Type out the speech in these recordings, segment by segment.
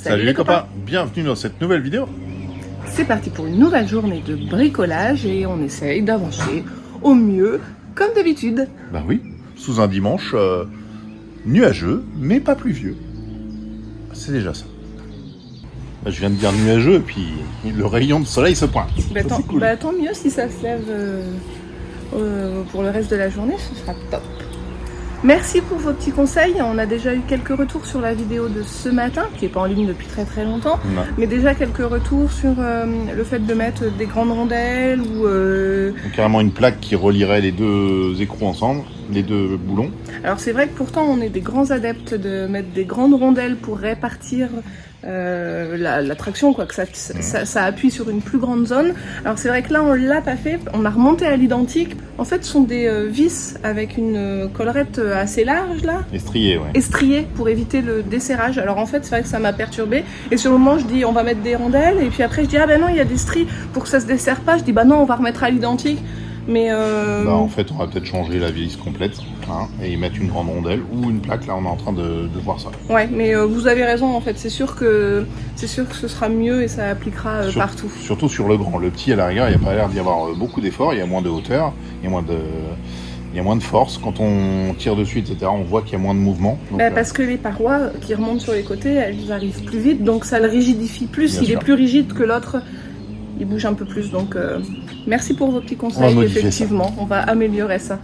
Salut les copains, bienvenue dans cette nouvelle vidéo. C'est parti pour une nouvelle journée de bricolage et on essaye d'avancer au mieux, comme d'habitude. Bah oui, sous un dimanche nuageux, mais pas pluvieux. C'est déjà ça. Bah, je viens de dire nuageux et puis le rayon de soleil se pointe. Bah, Ça, c'est cool. tant mieux si ça se lève pour le reste de la journée, ce sera top. Merci pour vos petits conseils. On a déjà eu quelques retours sur la vidéo de ce matin, qui n'est pas en ligne depuis très longtemps, Non. mais déjà quelques retours sur le fait de mettre des grandes rondelles ou... Donc, carrément une plaque qui relierait les deux écrous ensemble, les deux boulons. Alors c'est vrai que pourtant on est des grands adeptes de mettre des grandes rondelles pour répartir la traction, quoi, que ça appuie sur une plus grande zone. Alors c'est vrai que là on l'a pas fait, on a remonté à l'identique. En fait ce sont des vis avec une collerette assez large là, Estrié, ouais. estriée pour éviter le desserrage. Alors en fait c'est vrai que ça m'a perturbée et sur le moment je dis on va mettre des rondelles et puis après je dis ah ben non il y a des stries pour que ça se desserre pas, je dis bah non on va remettre à l'identique. Mais Bah, en fait, on va peut-être changer la vis complète et y mettre une grande rondelle ou une plaque. Là, on est en train de voir ça. ouais, mais vous avez raison en fait. C'est sûr que ce sera mieux et ça appliquera partout. Surtout sur le grand. Le petit, à la rigueur, il n'y a pas l'air d'y avoir beaucoup d'efforts. Il y a moins de hauteur, il y a moins de force. Quand on tire dessus, etc., on voit qu'il y a moins de mouvement. Donc, Parce que les parois qui remontent sur les côtés, elles arrivent plus vite, donc ça le rigidifie plus. Bien Il sûr. est plus rigide que l'autre. Il bouge un peu plus, donc merci pour vos petits On va conseils. modifier Effectivement, on va améliorer ça.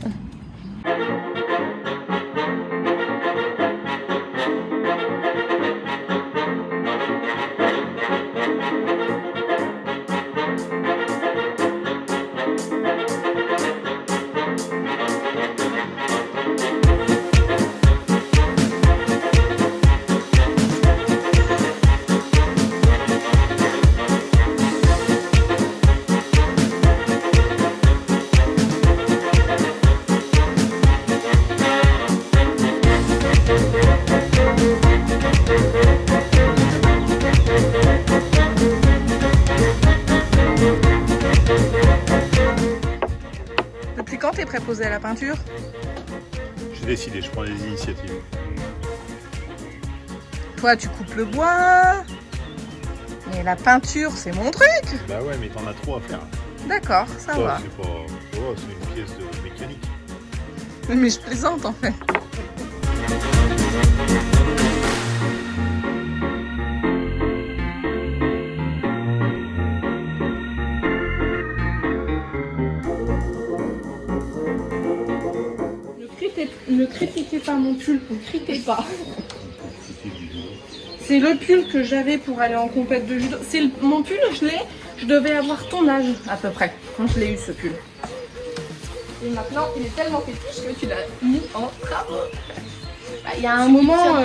Depuis quand t'es préposé à la peinture? j'ai décidé, je prends des initiatives. Toi, tu coupes le bois. Mais la peinture, c'est mon truc. Bah ouais, mais t'en as trop à faire. D'accord, ça va. C'est pas... oh, c'est une pièce de mécanique. Mais je plaisante en fait. Ne critiquez pas mon pull, ne critiquez pas. C'est le pull que j'avais pour aller en compète de judo. Mon pull, je devais avoir ton âge à peu près quand je l'ai eu ce pull. Et maintenant, il est tellement fétiche que tu l'as mis en travaux. Il y a un moment...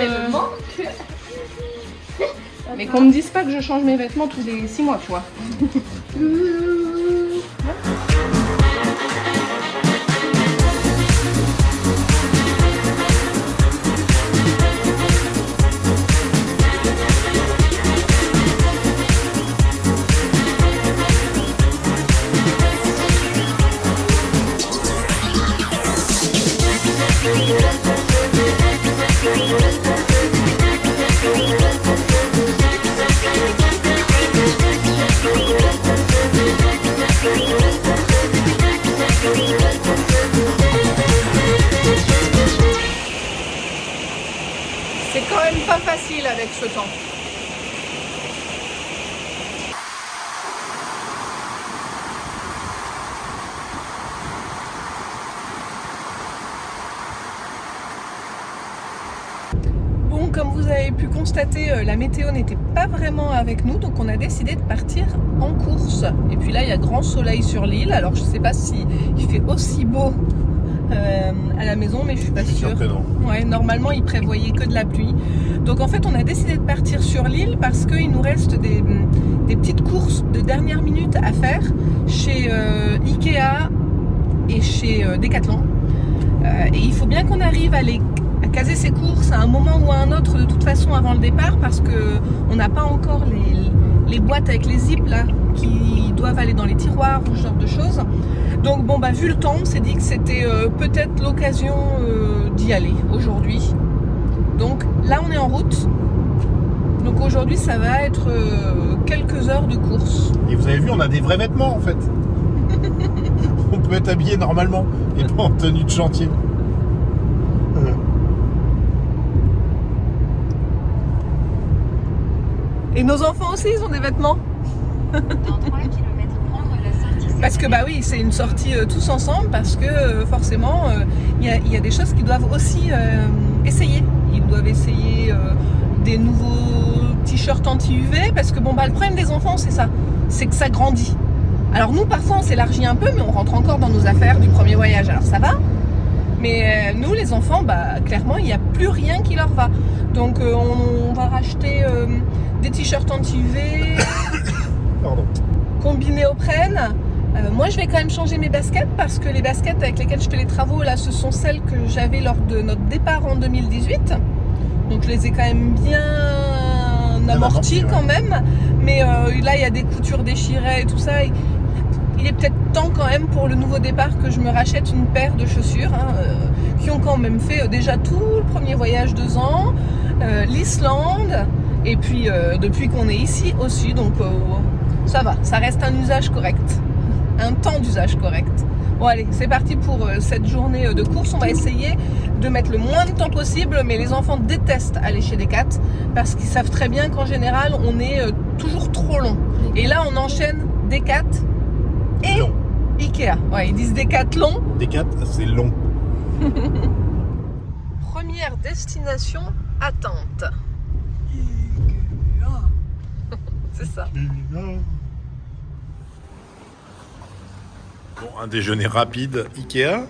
Mais qu'on me dise pas que je change mes vêtements tous les 6 mois, tu vois. C'est quand même pas facile avec ce temps. Bon, comme vous avez pu constater, la météo n'était pas vraiment avec nous, donc on a décidé de partir en course. Et puis là, il y a grand soleil sur l'île, alors je sais pas si il fait aussi beau à la maison, mais je suis pas sûre. Ouais, normalement, ils prévoyaient que de la pluie. Donc en fait, on a décidé de partir sur l'île parce qu'il nous reste des petites courses de dernière minute à faire chez Ikea et chez Decathlon. Et il faut bien qu'on arrive à caser ces courses à un moment ou à un autre de toute façon avant le départ parce qu'on n'a pas encore les boîtes avec les zips là qui doivent aller dans les tiroirs ou ce genre de choses. Donc bon bah vu le temps, on s'est dit que c'était peut-être l'occasion d'y aller aujourd'hui. Donc là on est en route Donc aujourd'hui, ça va être quelques heures de course. Et vous avez vu, on a des vrais vêtements en fait. On peut être habillé normalement et pas en tenue de chantier. Et nos enfants aussi, ils ont des vêtements. Dans 3 km, prendre la sortie. Parce que bah oui, c'est une sortie tous ensemble parce que forcément, il y a des choses qu'ils doivent aussi essayer. Ils doivent essayer des nouveaux t-shirts anti-UV parce que bon bah le problème des enfants c'est ça, c'est que ça grandit. Alors nous parfois on s'élargit un peu mais on rentre encore dans nos affaires du premier voyage, alors ça va. Mais nous les enfants, bah clairement il n'y a plus rien qui leur va. Donc on va racheter des t-shirts anti-UV combinés au prenne. Moi je vais quand même changer mes baskets parce que les baskets avec lesquelles je fais les travaux là ce sont celles que j'avais lors de notre départ en 2018. Donc je les ai quand même bien amorties quand même. Mais là il y a des coutures déchirées et tout ça. Il est peut-être temps quand même pour le nouveau départ que je me rachète une paire de chaussures qui ont quand même fait déjà tout le premier voyage 2 ans, l'Islande et puis depuis qu'on est ici aussi. Donc ça va, ça reste un usage correct. Un temps d'usage correct. Bon allez, c'est parti pour cette journée de course. On va essayer de mettre le moins de temps possible, mais les enfants détestent aller chez Decat parce qu'ils savent très bien qu'en général, on est toujours trop long. Et là, on enchaîne Decat et long. Ikea. Ouais, ils disent Decathlon. Decat, c'est long. Première destination, attente. C'est ça. Bon, un déjeuner rapide Ikea,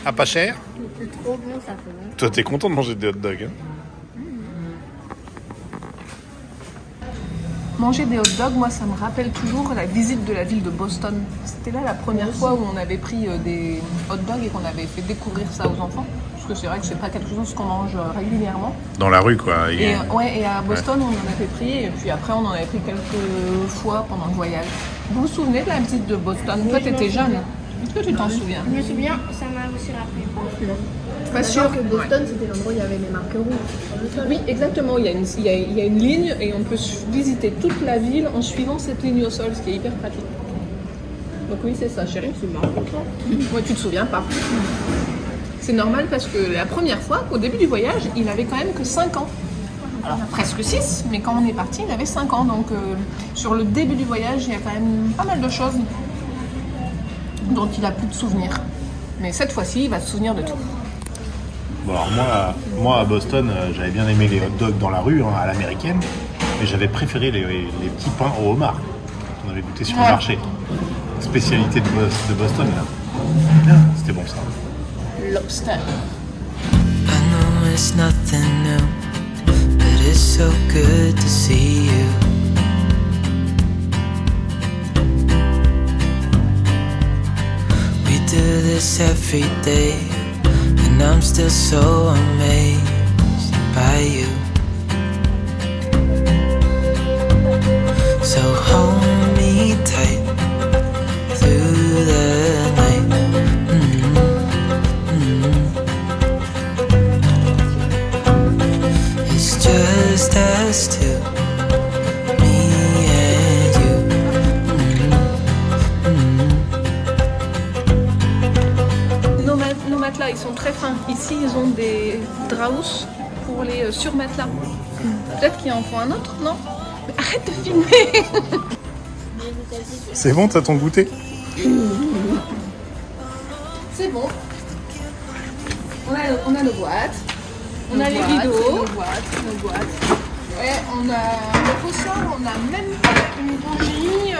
à pas cher. C'est trop bon, ça fait bon. Toi, t'es content de manger des hot dogs, hein? Manger des hot dogs, moi, ça me rappelle toujours la visite de la ville de Boston. C'était là la première fois où on avait pris des hot dogs et qu'on avait fait découvrir ça aux enfants. Parce que c'est vrai que c'est pas quelque chose qu'on mange régulièrement. Dans la rue, quoi. Et à Boston, on en avait pris, et puis après, on en avait pris quelques fois pendant le voyage. Vous vous souvenez de la visite de Boston? Toi, je m'en t'étais jeune. souviens. Est-ce que tu t'en souviens? Je me souviens, ça m'a aussi rappelé. Pas sûr que Boston, c'était l'endroit où il y avait les marques rouges. Oui, exactement. Il y a une ligne et on peut visiter toute la ville en suivant cette ligne au sol, ce qui est hyper pratique. Donc oui, c'est ça, chérie. C'est marrant, toi. Moi, tu te souviens pas. C'est normal parce que la première fois, au début du voyage, il avait quand même que 5 ans. Alors presque 6, mais quand on est parti, il avait 5 ans. Donc sur le début du voyage, il y a quand même pas mal de choses dont il a plus de souvenirs. Mais cette fois-ci, il va se souvenir de tout. Bon, alors moi à Boston, j'avais bien aimé les hot dogs dans la rue, hein, à l'américaine, mais j'avais préféré les petits pains au homard qu'on avait goûté sur le marché. Spécialité de Boston, là. C'était bon ça. Lobster. I know it's nothing new, but it's so good to see you. We do this every day, and I'm still so amazed by you. So hold me tight through the night. It's just us two, me and you. Nos matelas, ils sont très fins. Ici, ils ont des draus pour les surmatelas. Peut-être qu'ils en font un autre, non? Mais arrête de filmer. C'est bon, t'as ton goûter? C'est bon. On a nos boîtes. On a les rideaux. Nos boîtes. Ouais, on a le poisson, on a même une bougie.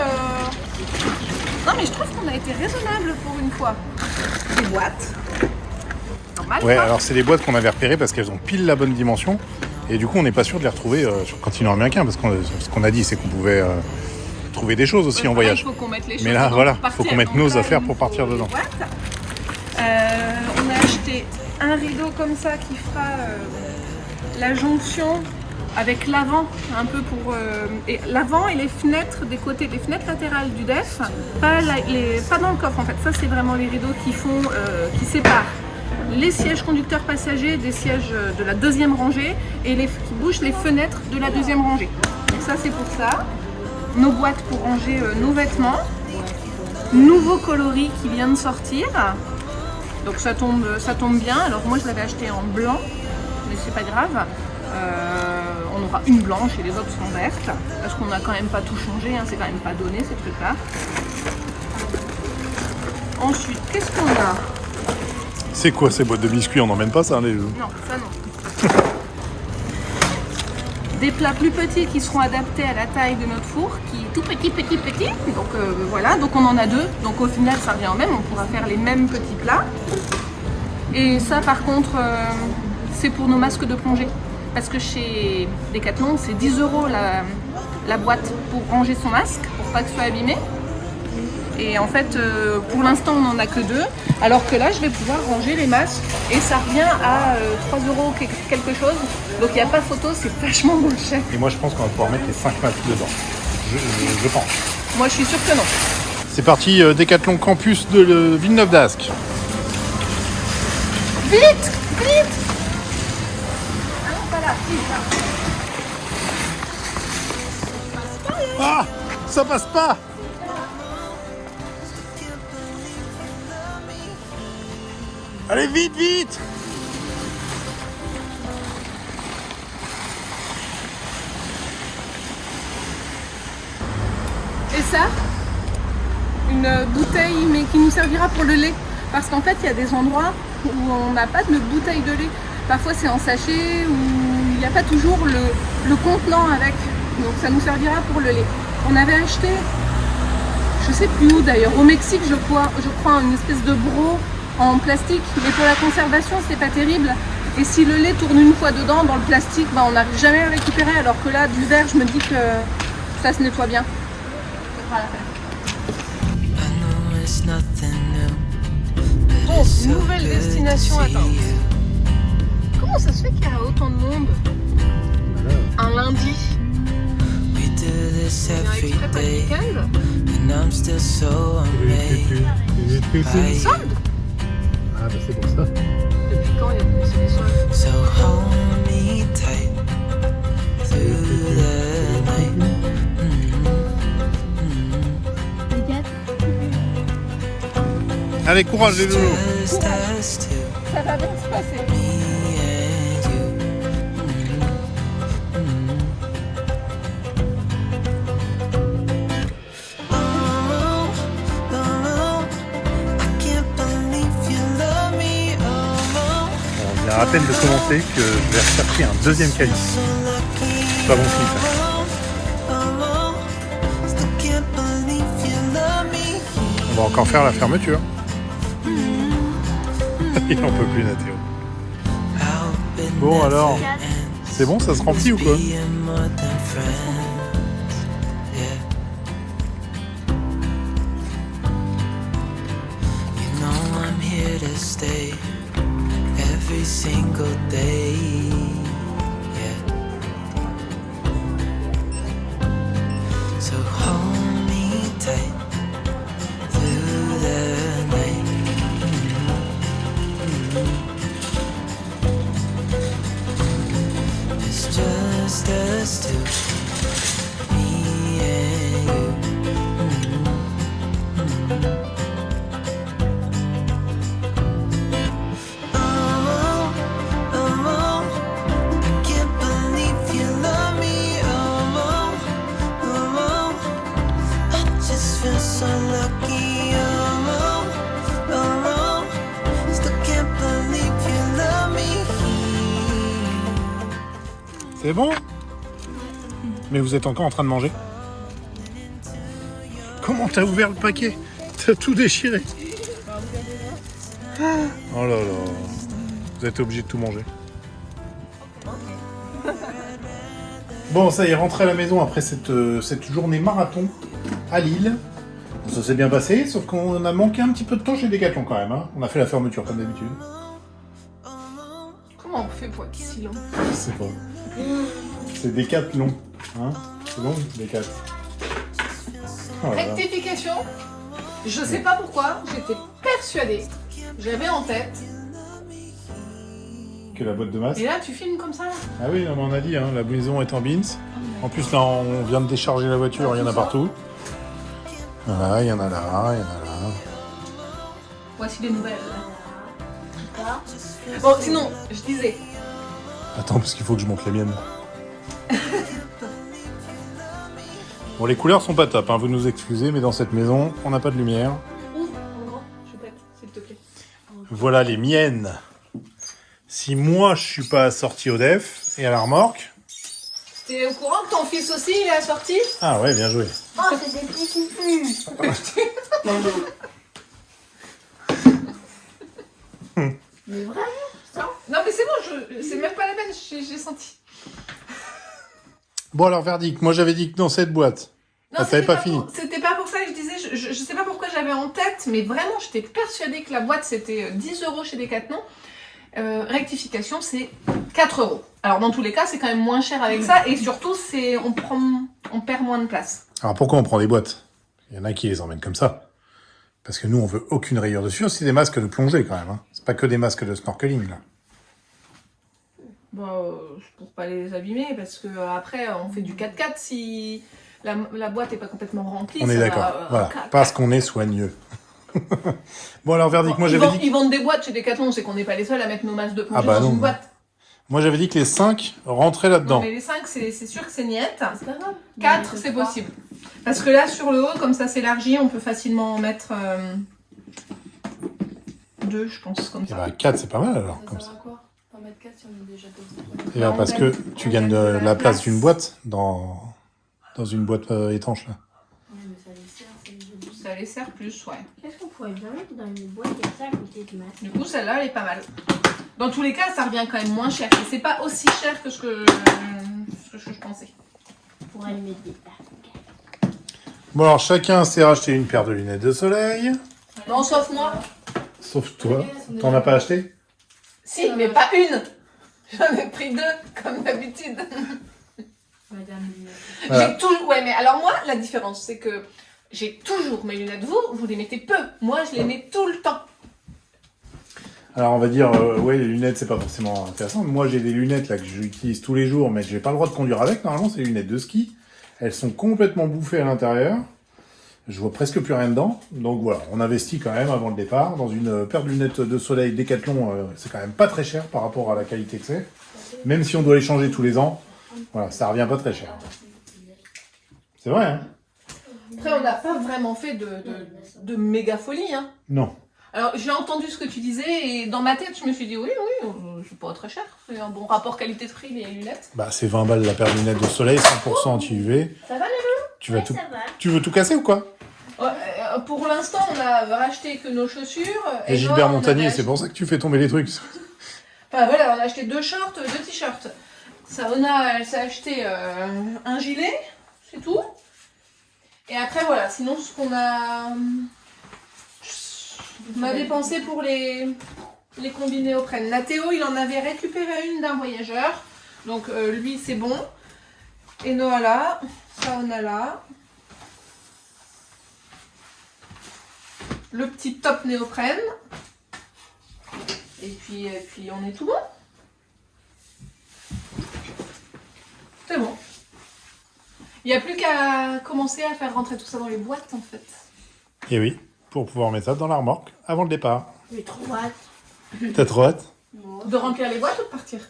Non, mais je trouve qu'on a été raisonnable pour une fois. Des boîtes. Normal. Ouais, Pas. alors c'est les boîtes qu'on avait repérées parce qu'elles ont pile la bonne dimension. Et du coup, on n'est pas sûr de les retrouver sur Continent américain parce ce qu'on a dit, c'est qu'on pouvait trouver des choses aussi en voyage. Il faut qu'on mette les choses Mais là, dedans voilà, pour partir. faut qu'on mette Donc nos là, affaires il pour nous partir faut dedans. des boîtes. On a acheté un rideau comme ça qui fera la jonction avec l'avant, un peu pour et l'avant et les fenêtres des côtés, les fenêtres latérales du DEF, pas dans le coffre en fait. Ça c'est vraiment les rideaux qui font, qui séparent les sièges conducteurs passagers des sièges de la deuxième rangée et qui bouchent les fenêtres de la deuxième rangée. Donc ça c'est pour ça. Nos boîtes pour ranger nos vêtements. Nouveau coloris qui vient de sortir. Donc ça tombe bien. Alors moi je l'avais acheté en blanc, mais c'est pas grave. On aura une blanche et les autres sont vertes. Parce qu'on n'a quand même pas tout changé, hein, c'est quand même pas donné ces trucs-là. Ensuite, qu'est-ce qu'on a? C'est quoi ces boîtes de biscuits? On n'emmène pas ça, les jeux? Non, ça non. Des plats plus petits qui seront adaptés à la taille de notre four, qui est tout petit. Donc voilà, donc on en a deux. Donc au final, ça revient au même. On pourra faire les mêmes petits plats. Et ça, par contre, c'est pour nos masques de plongée. Parce que chez Decathlon, c'est 10 € la boîte pour ranger son masque, pour pas que ce soit abîmé. Et en fait, pour l'instant, on n'en a que 2. Alors que là, je vais pouvoir ranger les masques. Et ça revient à 3 € quelque chose. Donc il n'y a pas photo, c'est vachement moins cher. Et moi, je pense qu'on va pouvoir mettre les 5 masques dedans. Je pense. Moi, je suis sûre que non. C'est parti, Decathlon Campus de Villeneuve d'Ascq. Vite! Ah non, pas là, vite là. Ah! Ça passe pas! Allez, vite! Et ça, une bouteille, mais qui nous servira pour le lait. Parce qu'en fait, il y a des endroits où on n'a pas de bouteille de lait. Parfois, c'est en sachet, ou il n'y a pas toujours le contenant avec. Donc, ça nous servira pour le lait. On avait acheté, je sais plus où d'ailleurs, au Mexique, je crois, une espèce de broc en plastique. Mais pour la conservation, c'est pas terrible. Et si le lait tourne une fois dedans, dans le plastique, on n'arrive jamais à le récupérer. Alors que là, du verre, je me dis que ça se nettoie bien. Bon, nouvelle destination atteinte. Comment ça se fait qu'il y a autant de monde un lundi? C'est exprès pas le week-end? C'est des soldes? Ah bah c'est pour ça. Depuis quand c'est des soldes? So hold me tight through the night. Allez, courage les loulous. Just us two, Ça va bien se passer. me and you. Oh, I can't believe you love me. Oh, On vient à peine de commencer que je vais rechercher un deuxième calice. so lucky. C'est pas bon signe ça. Still can't believe you love me. On va encore faire la fermeture. Il en peut plus, Nathéo. Bon alors, c'est bon, ça se remplit ou quoi? Every single day, yeah. So hold me tight through the night. It's just us two, me and you. Oh, oh, I can't believe you love me. Oh, oh, I just feel so lucky. Oh, oh, still can't believe you love me. C'est bon? Mais vous êtes encore en train de manger? Comment t'as ouvert le paquet? T'as tout déchiré. Oh là là. Vous êtes obligé de tout manger. Bon, ça y est, rentré à la maison après cette journée marathon à Lille. Bon, ça s'est bien passé, sauf qu'on a manqué un petit peu de temps chez Decathlon quand même. Hein. On a fait la fermeture comme d'habitude. Comment on fait pour être si long? Je sais pas. C'est Decathlon. Hein? C'est bon, Decat. Oh là là. Rectification. Je sais pas pourquoi, j'étais persuadée, j'avais en tête que la boîte de masse. Et là, tu filmes comme ça là? Ah oui, non, mais on a dit, hein, la maison est en bins. En plus, là, on vient de décharger la voiture, il y en a partout. Voilà, il y en a là, il y en a là. Voici les nouvelles. Bon, sinon, je disais. Attends, parce qu'il faut que je monte les miennes. Bon, les couleurs sont pas top, hein, vous nous excusez, mais dans cette maison, on n'a pas de lumière. Je pète, s'il te plaît. Voilà les miennes. Si moi, je suis pas sorti au def et à la remorque... T'es au courant que ton fils aussi, il est assorti? Ah ouais, bien joué. Oh, c'est des petits qui puent. Mais vraiment, ça? Non, mais c'est bon, c'est même pas la peine, j'ai senti. Bon, alors, verdict. Moi, j'avais dit que dans cette boîte... Non, t'avais pas fini. C'était pas pour ça que je disais, je sais pas pourquoi j'avais en tête, mais vraiment, j'étais persuadée que la boîte c'était 10 € chez Decathlon. Rectification, c'est 4 €. Alors, dans tous les cas, c'est quand même moins cher avec ça, et surtout, on perd moins de place. Alors, pourquoi on prend des boîtes? Il y en a qui les emmènent comme ça. Parce que nous, on veut aucune rayure dessus. C'est des masques de plongée, quand même. Hein. C'est pas que des masques de snorkeling, là. Bon, pour pas les abîmer, parce que après, on fait du 4x4 si la boîte est pas complètement remplie. On est d'accord. Voilà. Parce qu'on est soigneux. Bon, alors, verdict. Moi, j'avais dit... Ils vendent des boîtes chez Decathlon, c'est qu'on n'est pas les seuls à mettre nos masques de plongée Ah bah dans non. une boîte. Moi, j'avais dit que les 5 rentraient là-dedans. Non, mais les 5, c'est sûr que c'est niette. C'est pas grave. 4, c'est possible. Parce que là, sur le haut, comme ça s'élargit, on peut facilement en mettre 2, je pense, comme Et ça. bah, 4, c'est pas mal, alors, Ça comme sert ça. à quoi? T'en mettre 4 si on est déjà comme ça. Et bah, parce que tu gagnes de la place d'une boîte dans une boîte étanche, là. Ouais, mais ça les sert, c'est joli. Ça les sert plus, ouais. Qu'est-ce qu'on pourrait bien mettre dans une boîte comme ça à côté de masque? Du coup, celle-là, elle est pas mal. Dans tous les cas, ça revient quand même moins cher. Et c'est pas aussi cher que ce que je pensais. On pourrait le mettre des tasses. Bon, alors, chacun s'est racheté une paire de lunettes de soleil. Non, sauf moi. Sauf toi. T'en as pas acheté? Si, mais pas une. J'en ai pris 2, comme d'habitude. Madame Lunette. Voilà. J'ai toujours... Ouais, mais alors moi, la différence, c'est que j'ai toujours mes lunettes. Vous les mettez peu. Moi, je les mets tout le temps. Alors, on va dire, ouais, les lunettes, c'est pas forcément intéressant. Moi, j'ai des lunettes, là, que j'utilise tous les jours, mais j'ai pas le droit de conduire avec. Normalement, c'est des lunettes de ski. Elles sont complètement bouffées à l'intérieur. Je vois presque plus rien dedans. Donc voilà, on investit quand même avant le départ dans une paire de lunettes de soleil Decathlon. C'est quand même pas très cher par rapport à la qualité que c'est. Même si on doit les changer tous les ans, voilà, ça revient pas très cher. C'est vrai, hein? Après, on n'a pas vraiment fait de méga folie, hein. Non. Alors, j'ai entendu ce que tu disais et dans ma tête, je me suis dit oui, c'est pas très cher. C'est un bon rapport qualité-prix, les lunettes. Bah, c'est 20 balles la paire de lunettes de soleil, 100% anti-UV. Ça va, Tu vas tout... Ça va. Tu veux tout casser ou quoi? Ouais, pour l'instant, on a racheté que nos chaussures. Et Gilbert Noah, on Montagnier, avait c'est pour ça que tu fais tomber les trucs. Enfin voilà, on a acheté 2 shorts, 2 t-shirts. Saona, elle s'est acheté un gilet, c'est tout. Et après voilà, sinon ce qu'on a... On a dépensé pour les combinés au prenne. Nathéo, il en avait récupéré une d'un voyageur. Donc lui, c'est bon. Et Noah là, Saona là. Le petit top néoprène. Et puis on est tout bon. C'est bon. Il n'y a plus qu'à commencer à faire rentrer tout ça dans les boîtes en fait. Et oui, pour pouvoir mettre ça dans la remorque avant le départ. J'ai trop hâte. T'as trop hâte? De remplir les boîtes ou de partir?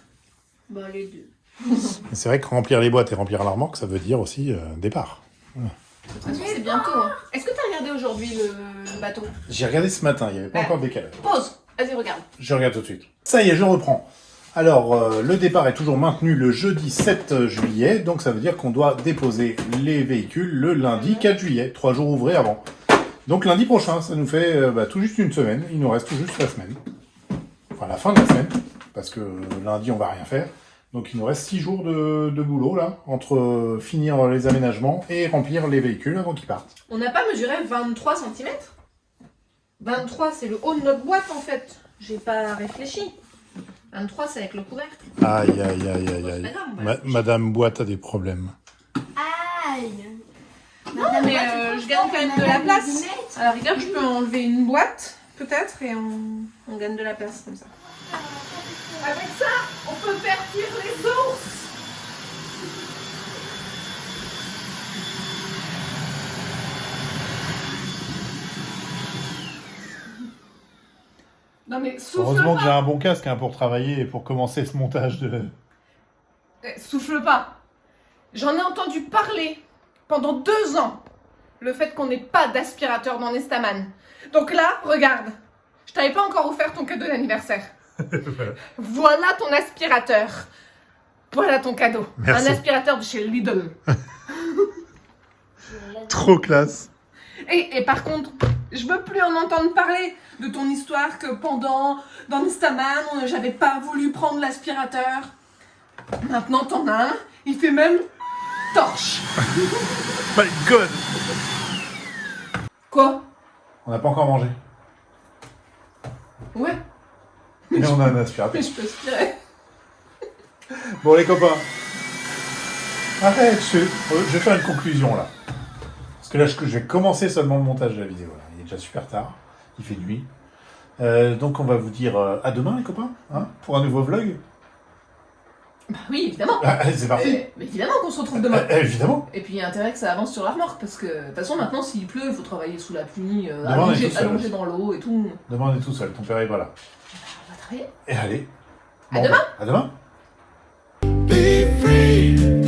Bah, les deux. C'est vrai que remplir les boîtes et remplir la remorque, ça veut dire aussi départ. De toute façon, c'est bientôt. Hein. Est-ce que tu as regardé aujourd'hui le bateau? J'ai regardé ce matin, il n'y avait pas encore de décalage. Pause. Vas-y, regarde. Je regarde tout de suite. Ça y est, je reprends. Alors, le départ est toujours maintenu le jeudi 7 juillet, donc ça veut dire qu'on doit déposer les véhicules le lundi 4 juillet, 3 jours ouvrés avant. Donc lundi prochain, ça nous fait tout juste une semaine, il nous reste tout juste la semaine. Enfin, la fin de la semaine, parce que lundi, on va rien faire. Donc il nous reste 6 jours de boulot, là, entre finir les aménagements et remplir les véhicules avant qu'ils partent. On n'a pas mesuré 23 cm? 23, c'est le haut de notre boîte en fait. J'ai pas réfléchi. 23, c'est avec le couvercle. Aïe, aïe, aïe, aïe, C'est aïe. pas grave, on va Madame Boîte a des problèmes. Aïe. Non, mais je gagne quand même de la place. À la rigueur, je peux enlever une boîte, peut-être, et on gagne de la place comme ça. Avec ça, on peut faire cuire les ours. Non mais souffle Heureusement pas. que j'ai un bon casque hein, pour travailler et pour commencer ce montage de... Souffle pas. J'en ai entendu parler pendant 2 ans. Le fait qu'on n'ait pas d'aspirateur dans Nestaman. Donc là, regarde. Je t'avais pas encore offert ton cadeau d'anniversaire. Voilà ton aspirateur. Voilà ton cadeau. Merci. Un aspirateur de chez Lidl. Trop classe. Et par contre, je veux plus en entendre parler de ton histoire que dans Nestaman, j'avais pas voulu prendre l'aspirateur. Maintenant, t'en as un. Il fait même torche. My God. Quoi? On n'a pas encore mangé. Ouais, Mais on a un aspirateur. mais je peux aspirer. Bon les copains. Arrête, je vais faire une conclusion là. Parce que là, je vais commencer seulement le montage de la vidéo. Là. Il est déjà super tard. Il fait nuit. Donc on va vous dire à demain les copains. Hein, pour un nouveau vlog. Bah oui, évidemment. Allez, c'est parti. Mais évidemment qu'on se retrouve demain. Évidemment. Et puis il y a intérêt que ça avance sur la remorque parce que de toute façon maintenant s'il pleut il faut travailler sous la pluie, Demain, on est tout seul. allongé dans l'eau et tout. Demain on est tout seul. Ton père est pas là. On va travailler. Et allez. À demain. À demain. Be free.